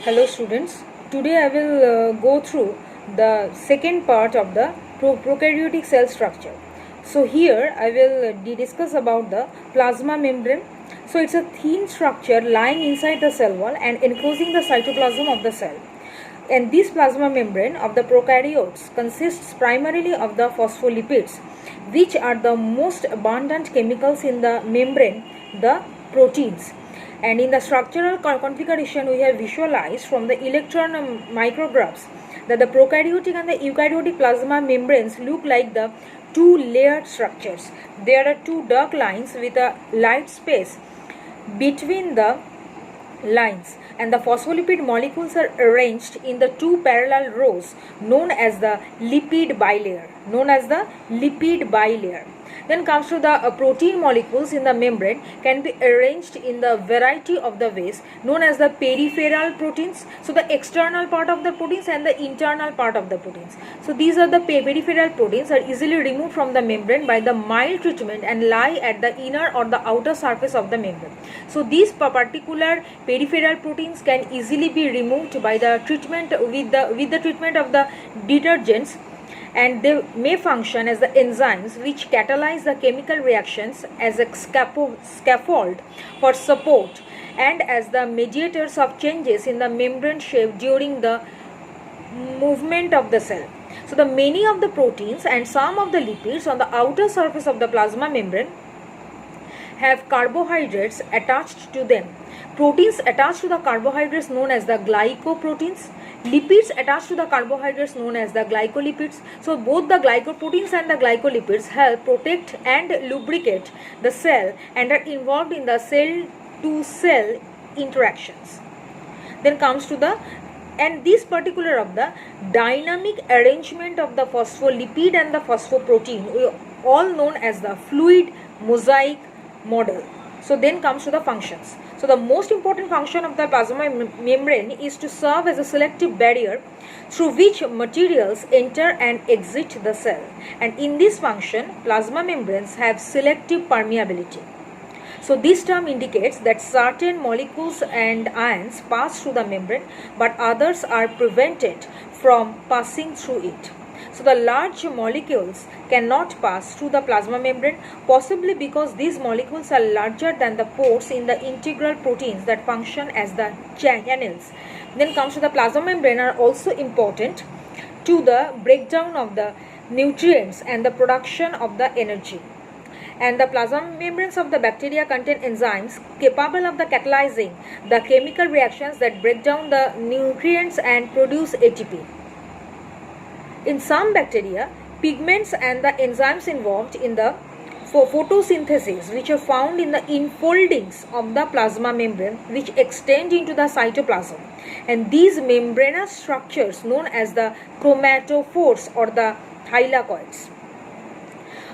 Hello students, today I will go through the second part of the prokaryotic cell structure. So here I will discuss about the plasma membrane. So it's a thin structure lying inside the cell wall and enclosing the cytoplasm of the cell. And this plasma membrane of the prokaryotes consists primarily of the phospholipids, which are the most abundant chemicals in the membrane, the proteins. And in the structural configuration, we have visualized from the electron micrographs that the prokaryotic and the eukaryotic plasma membranes look like the two layered structures. There are two dark lines with a light space between the lines, and the phospholipid molecules are arranged in the two parallel rows known as the lipid bilayer. Then comes to the protein molecules in the membrane can be arranged in the variety of the ways known as the peripheral proteins. So the external part of the proteins and the internal part of the proteins. So these are the peripheral proteins are easily removed from the membrane by the mild treatment and lie at the inner or the outer surface of the membrane. So these particular peripheral proteins can easily be removed by the treatment with the treatment of the detergents, and they may function as the enzymes which catalyze the chemical reactions as a scaffold for support and as the mediators of changes in the membrane shape during the movement of the cell. So the many of the proteins and some of the lipids on the outer surface of the plasma membrane have carbohydrates attached to them. Proteins attached to the carbohydrates known as the glycoproteins. Lipids attached to the carbohydrates known as the glycolipids. So both the glycoproteins and the glycolipids help protect and lubricate the cell and are involved in the cell to cell interactions. Then comes to the this particular of the dynamic arrangement of the phospholipid and the phosphoprotein, all known as the fluid mosaic model. So then comes to the functions. So the most important function of the plasma membrane is to serve as a selective barrier through which materials enter and exit the cell. And in this function, plasma membranes have selective permeability. So this term indicates that certain molecules and ions pass through the membrane, but others are prevented from passing through it. So the large molecules cannot pass through the plasma membrane, possibly because these molecules are larger than the pores in the integral proteins that function as the channels. Then comes to the plasma membrane are also important to the breakdown of the nutrients and the production of the energy. And the plasma membranes of the bacteria contain enzymes capable of the catalyzing the chemical reactions that break down the nutrients and produce ATP. In some bacteria, pigments and the enzymes involved in the photosynthesis, which are found in the enfoldings of the plasma membrane, which extend into the cytoplasm. And these membranous structures known as the chromatophores or the thylakoids.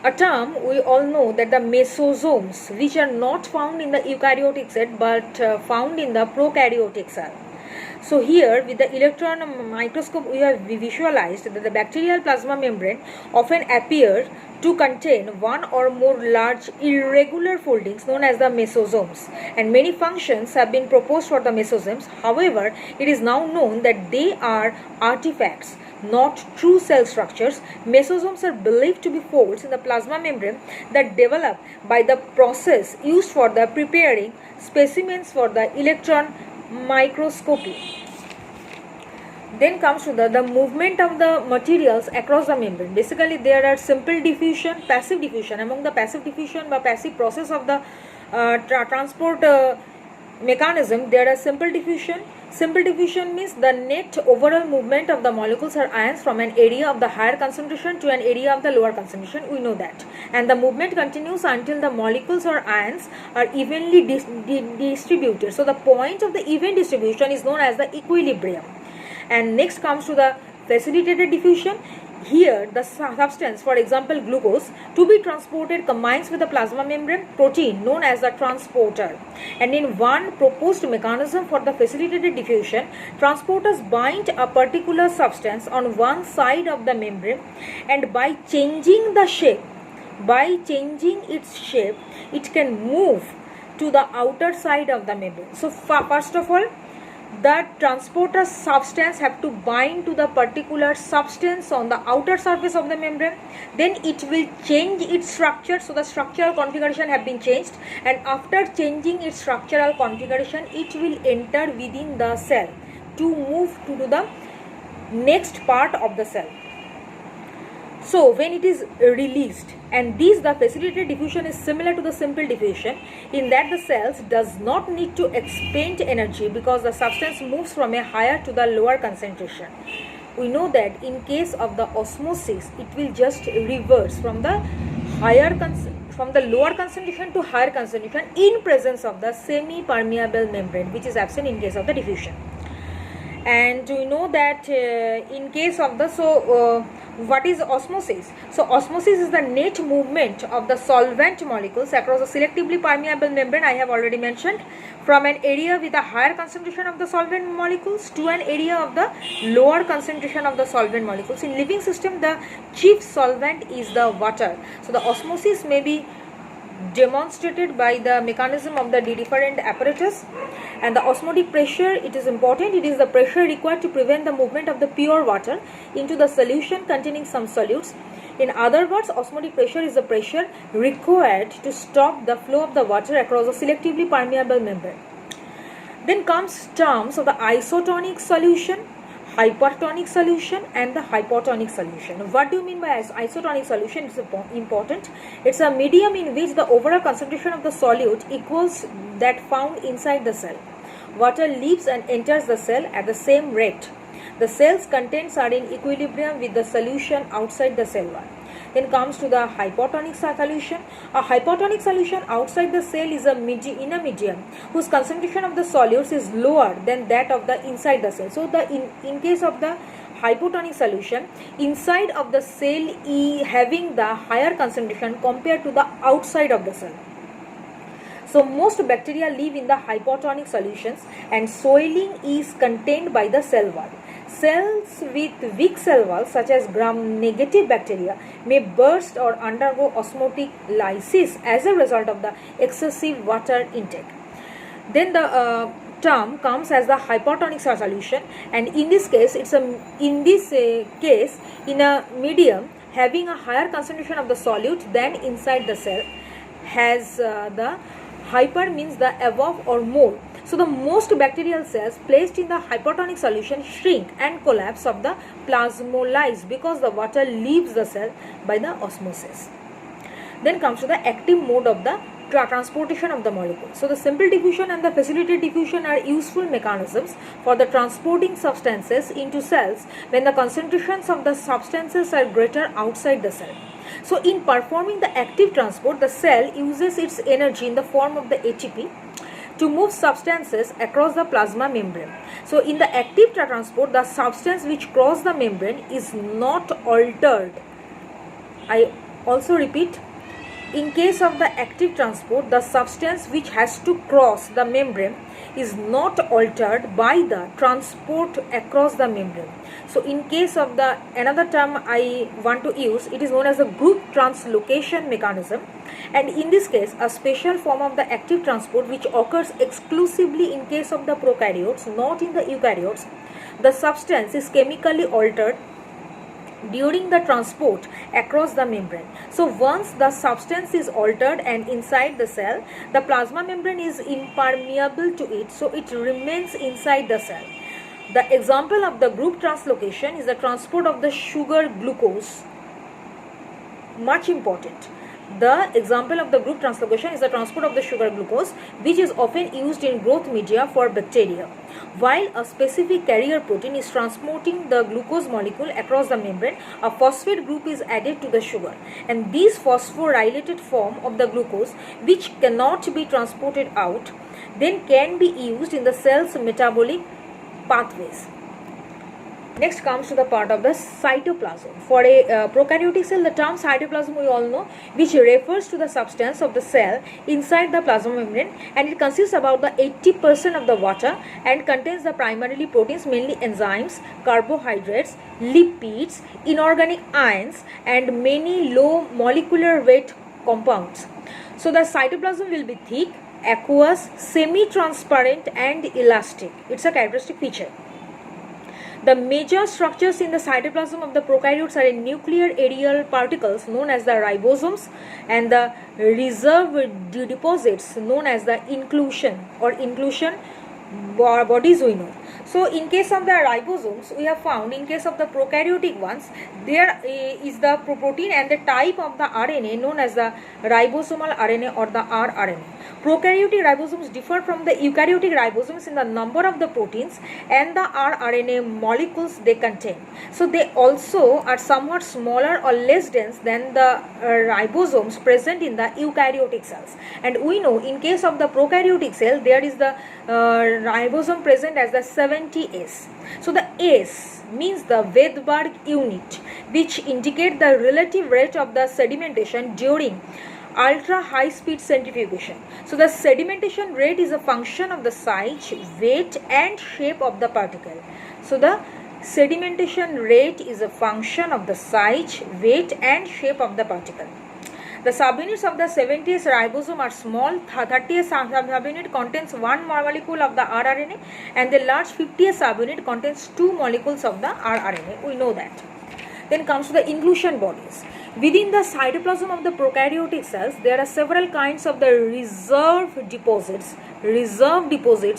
A term we all know that the mesosomes, which are not found in the eukaryotic cell but found in the prokaryotic cell. So here with the electron microscope we have visualized that the bacterial plasma membrane often appear to contain one or more large irregular foldings known as the mesosomes, and many functions have been proposed for the mesosomes. However, it is now known that they are artifacts, not true cell structures. Mesosomes are believed to be folds in the plasma membrane that develop by the process used for the preparing specimens for the electron microscopy. Then comes to the movement of the materials across the membrane. Basically there are simple diffusion, passive diffusion. Among the passive diffusion or passive process of the transport mechanism, there are simple diffusion. Simple diffusion means the net overall movement of the molecules or ions from an area of the higher concentration to an area of the lower concentration. We know that. And the movement continues until the molecules or ions are evenly distributed. So the point of the even distribution is known as the equilibrium. And next comes to the facilitated diffusion. Here the substance, for example glucose, to be transported combines with the plasma membrane protein known as the transporter. And in one proposed mechanism for the facilitated diffusion, transporters bind a particular substance on one side of the membrane, and by changing its shape, it can move to the outer side of the membrane. So first of all, the transporter substance have to bind to the particular substance on the outer surface of the membrane, then it will change its structure. So the structural configuration have been changed, and after changing its structural configuration, it will enter within the cell to move to the next part of the cell. So when it is released, and the facilitated diffusion is similar to the simple diffusion in that the cells does not need to expend energy because the substance moves from a higher to the lower concentration. We know that in case of the osmosis, it will just reverse from the lower concentration to higher concentration in presence of the semi-permeable membrane, which is absent in case of the diffusion. And we know that in case of the what is osmosis? So osmosis is the net movement of the solvent molecules across a selectively permeable membrane, I have already mentioned, from an area with a higher concentration of the solvent molecules to an area of the lower concentration of the solvent molecules. In living system, the chief solvent is the water. So the osmosis may be demonstrated by the mechanism of the different apparatus. And the osmotic pressure, it is important. It is the pressure required to prevent the movement of the pure water into the solution containing some solutes. In other words, osmotic pressure is the pressure required to stop the flow of the water across a selectively permeable membrane. Then comes terms of the isotonic solution, hypertonic solution and the hypotonic solution. What do you mean by isotonic solution? It's important. It's a medium in which the overall concentration of the solute equals that found inside the cell. Water leaves and enters the cell at the same rate. The cell's contents are in equilibrium with the solution outside the cell wall. Then comes to the hypotonic solution. A hypotonic solution outside the cell is in a medium whose concentration of the solutes is lower than that of the inside the cell. So in case of the hypotonic solution, inside of the cell is having the higher concentration compared to the outside of the cell. So most bacteria live in the hypotonic solutions and soiling is contained by the cell wall. Cells with weak cell walls such as gram-negative bacteria may burst or undergo osmotic lysis as a result of the excessive water intake. Then the term comes as the hypertonic solution, and in this case it's in a medium having a higher concentration of the solute than inside the cell. Has the hyper means the above or more. So the most bacterial cells placed in the hypertonic solution shrink and collapse of the plasmolysis because the water leaves the cell by the osmosis. Then comes to the active mode of the transportation of the molecule. So the simple diffusion and the facilitated diffusion are useful mechanisms for the transporting substances into cells when the concentrations of the substances are greater outside the cell. So in performing the active transport, the cell uses its energy in the form of the ATP to move substances across the plasma membrane. So in the active transport, the substance which cross the membrane is not altered. I also repeat, in case of the active transport, the substance which has to cross the membrane is not altered by the transport across the membrane. So in case of the another term I want to use, it is known as a group translocation mechanism, and in this case a special form of the active transport which occurs exclusively in case of the prokaryotes, not in the eukaryotes. The substance is chemically altered during the transport across the membrane. So once the substance is altered and inside the cell, the plasma membrane is impermeable to it, so it remains inside the cell. The example of the group translocation is the transport of the sugar glucose. Much important. The example of the group translocation is the transport of the sugar glucose, which is often used in growth media for bacteria. While a specific carrier protein is transporting the glucose molecule across the membrane, a phosphate group is added to the sugar, and this phosphorylated form of the glucose, which cannot be transported out, then can be used in the cell's metabolic pathways. Next comes to the part of the cytoplasm. For a prokaryotic cell, the term cytoplasm we all know, which refers to the substance of the cell inside the plasma membrane, and it consists about the 80% of the water and contains the primarily proteins, mainly enzymes, carbohydrates, lipids, inorganic ions and many low molecular weight compounds. So the cytoplasm will be thick aqueous, semi-transparent and elastic. It's a characteristic feature. The major structures in the cytoplasm of the prokaryotes are nuclear aerial particles known as the ribosomes and the reserve deposits known as the inclusion bodies we know. So in case of the ribosomes, we have found in case of the prokaryotic ones, there is the protein and the type of the RNA known as the ribosomal RNA or the rRNA. Prokaryotic ribosomes differ from the eukaryotic ribosomes in the number of the proteins and the rRNA molecules they contain. So they also are somewhat smaller or less dense than the ribosomes present in the eukaryotic cells. And we know in case of the prokaryotic cell, there is the ribosome present as the 70S. So the S means the Wedberg unit, which indicate the relative rate of the sedimentation during ultra high speed centrifugation. So the sedimentation rate is a function of the size, weight and shape of the particle. So the sedimentation rate is a function of the size, weight and shape of the particle. The subunits of the 70S ribosome are small. 30S subunit contains one molecule of the rRNA and the large 50S subunit contains two molecules of the rRNA. We know that. Then comes to the inclusion bodies. Within the cytoplasm of the prokaryotic cells, there are several kinds of the reserve deposits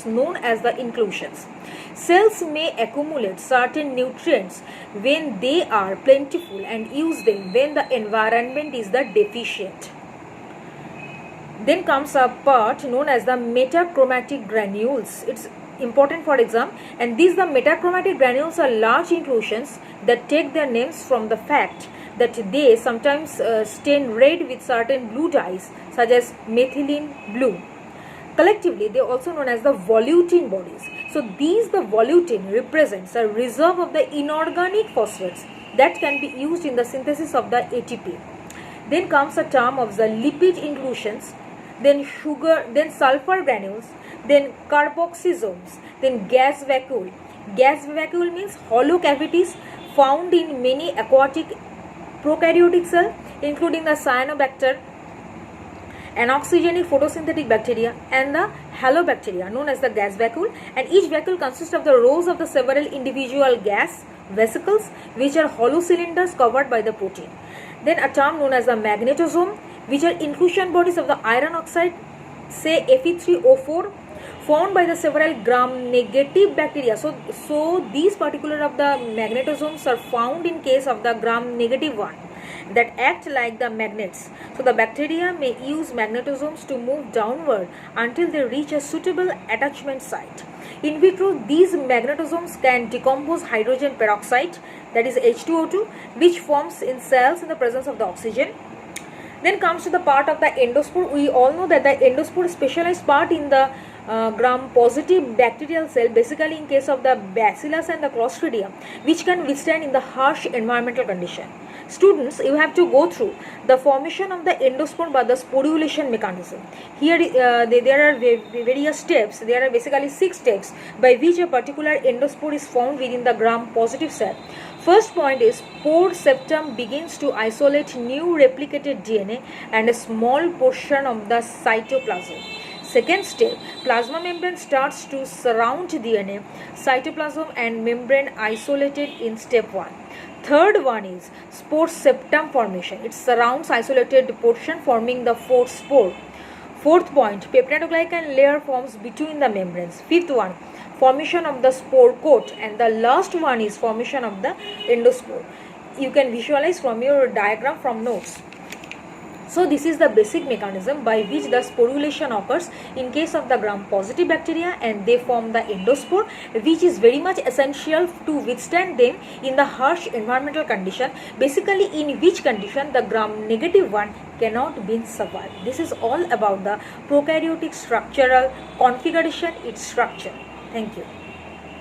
known as the inclusions. Cells may accumulate certain nutrients when they are plentiful and use them when the environment is the deficient. Then comes a part known as the metachromatic granules. It's important for exam, and these the metachromatic granules are large inclusions that take their names from the fact that they sometimes stain red with certain blue dyes such as methylene blue. Collectively, they are also known as the volutin bodies. So the volutin represents a reserve of the inorganic phosphates that can be used in the synthesis of the ATP. Then comes a term of the lipid inclusions, then sugar, then sulfur granules, then carboxysomes, then gas vacuole. Gas vacuole means hollow cavities found in many aquatic prokaryotic cell, including the cyanobacter, anoxygenic photosynthetic bacteria and the halobacteria known as the gas vacuole, and each vacuole consists of the rows of the several individual gas vesicles which are hollow cylinders covered by the protein. Then a term known as the magnetosome, which are inclusion bodies of the iron oxide, say Fe3O4, formed by the several gram-negative bacteria. So these particular of the magnetosomes are found in case of the gram-negative one that act like the magnets. So the bacteria may use magnetosomes to move downward until they reach a suitable attachment site. In vitro, these magnetosomes can decompose hydrogen peroxide, that is H2O2, which forms in cells in the presence of the oxygen. Then comes to the part of the endospore. We all know that the endospore is specialized part in the gram-positive bacterial cell, basically in case of the bacillus and the clostridia, which can withstand in the harsh environmental condition. Students, you have to go through the formation of the endospore by the sporulation mechanism. Here there are various steps. There are basically 6 steps by which a particular endospore is formed within the gram-positive cell. First point is pore septum begins to isolate new replicated DNA and a small portion of the cytoplasm. Second step, plasma membrane starts to surround DNA, cytoplasm and membrane isolated in step 1. Third one is spore septum formation. It surrounds isolated portion forming the fourth spore. Fourth point, peptidoglycan layer forms between the membranes. Fifth one, formation of the spore coat, and the last one is formation of the endospore. You can visualize from your diagram from notes. So this is the basic mechanism by which the sporulation occurs in case of the gram-positive bacteria, and they form the endospore, which is very much essential to withstand them in the harsh environmental condition, basically in which condition the gram-negative one cannot be survived. This is all about the prokaryotic structural configuration, its structure. Thank you.